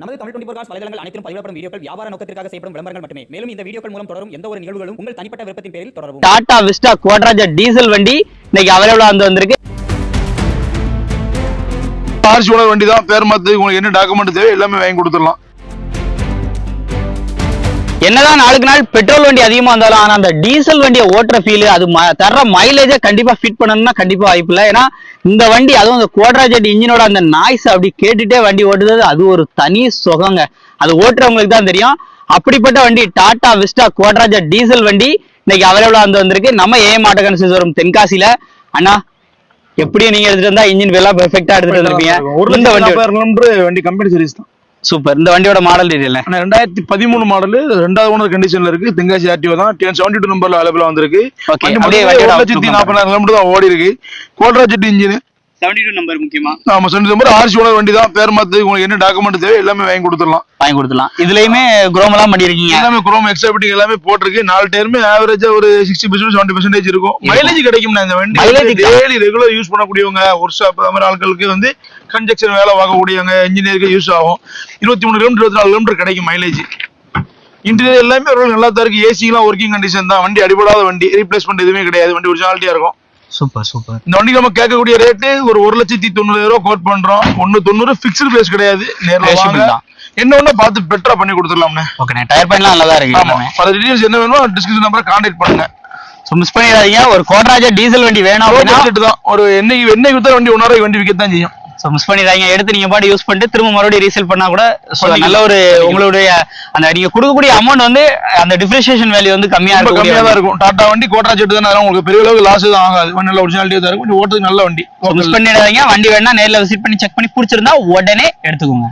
நமது தமிழ் 24 காஸ் வலைதளங்கள் அனைத்தும் பதிவிடப்படும் வீடியோக்கள் வியாபார நோக்கத்திற்காக செய்யப்படும் விளம்பரங்கள் மட்டுமே. மேலும் இந்த வீடியோக்கள் மூலம் தொடரும் எந்த ஒரு நிகழ்வுகளும் உங்கள் தனிப்பட்ட விருப்பத்தின் பேரில் தொடரவும். டாடா விஸ்டா குவாட்ராஜெட் டீசல் வண்டி இன்னைக்கு அவைலபிளா வந்திருக்கு. ஆர்சி ஓனர் வண்டி தான். பேர் மாத்து உங்களுக்கு என்ன டாக்குமெண்ட் தேவை எல்லாமே வாங்கி கொடுத்துடலாம். என்னதான் நாளுக்கு நாள் பெட்ரோல் வண்டி அதிகமா இருந்தாலும் ஆனா அந்த டீசல் வண்டியை ஓட்டுற ஃபீல் அது தர்ற மைலேஜை கண்டிப்பா ஃபிட் பண்ணணும்னா கண்டிப்பா வாய்ப்பு இல்லை. ஏன்னா இந்த வண்டி அதுவும் அந்த குவாட்ராஜெட் இன்ஜினோட அந்த நாய்ஸ் அப்படி கேட்டுட்டே வண்டி ஓட்டுறது அது ஒரு தனி சுகங்க. அது ஓட்டுறவங்களுக்கு தான் தெரியும். அப்படிப்பட்ட வண்டி டாடா விஸ்டா குவாட்ராஜெட் டீசல் வண்டி இன்னைக்கு அவைலபிளா வந்திருக்கு. நம்ம ஏஎம் ஆட்டோ கன்ஸ்ட்ரக்ஷன் தென்காசியில. அண்ணா எப்படியும் நீங்க எடுத்துட்டு வந்தா இன்ஜின் எல்லாம் பெர்ஃபெக்ட்டா எடுத்துட்டு வந்திருப்பீங்க. இந்த வண்டி கம்பெனி சர்வீஸ் தான். சூப்பர். இந்த வண்டியோட மாடல் டீடைல் 2013 மாடல், 2வது ஓனர் கண்டிஷன்ல இருக்கு. தென்காசி ஆர்டிஓ தான். 72 நம்பர்ல அவைலபிளா வந்திருக்கு. 1,40,000 கிலோமீட்டர் தான் ஓடி இருக்கு. குவாட்ராஜெட் இன்ஜின் 72 நம்பர் முக்கியமா. ஆமா 72 நம்பர். ஆர்சி ஓனர் வண்டி தான். பேர் மாத்து உங்களுக்கு என்ன டாக்குமெண்ட் தேவை எல்லாமே வாங்கி கொடுத்துடலாம். இதுலயுமே குரோம் எல்லாம் பண்ணிருக்கீங்க. எல்லாமே குரோம் எக்ஸ்ட்ரா பிட்டிங் எல்லாமே போட்டிருக்கு. 4 டயருமே ஆவரேஜா ஒரு 60% 70% இருக்கும். மைலேஜ் கிடைக்கும். இந்த வண்டி டெய்லி ரெகுலர் யூஸ் பண்ணக்கூடியவங்க, ஒர்க் ஷாப் அந்த மாதிரி ஆட்களுக்கு வந்து கன்ஸ்ட்ரக்ஷன் வேலை பார்க்கக்கூடியவங்க, இன்ஜினியருக்கு யூஸ் ஆகும். 23 கிலோமீட்டர் 24 கிலோமீட்டர் கிடைக்கும் மைலேஜ். இன்டீரியர் எல்லாமே நல்லா தான் இருக்கு. ஏசி எல்லாம் ஒர்க்கிங் கண்டிஷன் தான். வண்டி அடிபடாத வண்டி, ரீப்ளேஸ்மெண்ட் எதுவுமே கிடையாது. வண்டி ஒரிஜினாலிட்டியா இருக்கும். சூப்பர். இந்த வண்டிக்கு நம்ம கேட்கக்கூடிய ரேட்டு ஒரு 1,90,000 கோட் பண்றோம். 1,90,000 பிக்ஸ்டு பிரைஸ் கிடையாது. நேர்ல வாங்க. என்ன ஒண்ணு பார்த்து பெட்டரா பண்ணி கொடுத்துடலாம்ண்ணே. ஓகே, டயர் பாயிண்ட்லாம் நல்லா தான் இருக்கு. ஆமா, பல டீடைல்ஸ் என்ன வேணுமோ டிஸ்கிரிப்ஷன் நம்பரை கான்டாக்ட் பண்ணுங்க. சோ மிஸ் பண்ணிடாதீங்க. ஒரு குவாட்ராஜெட் டீசல் வண்டி வேணும் அப்படினா தான் ஒரு எண்ணெய் வித்தா வண்டி 1,000 வண்டி விற்க தான் செய்யும். சோ மிஸ் பண்ணிடாதீங்க. எடுத்து நீங்க பாட்டு யூஸ் பண்ணிட்டு திரும்ப மறுபடியும் ரீசேல் பண்ணா கூட நல்ல ஒரு உங்களுடைய அந்த நீங்க கொடுக்கக்கூடிய அமௌண்ட் வந்து அந்த டிஃபரன்ஷியேஷன் வேல்யூ வந்து கம்மியா தான் இருக்கும். டாடா வண்டி குவாட்ராஜெட் தான். உங்களுக்கு பெரிய அளவுக்கு லாஸ் தான் ஆகாது. நல்ல ஒரிஜினாலிட்டியா தான் இருக்கும். ஓட்டுறதுக்கு நல்ல வண்டி. மிஸ் பண்ணிடாதீங்க. வண்டி வேணா நேர்ல விசிட் பண்ணி செக் பண்ணி பிடிச்சிருந்தா உடனே எடுத்துக்கோங்க.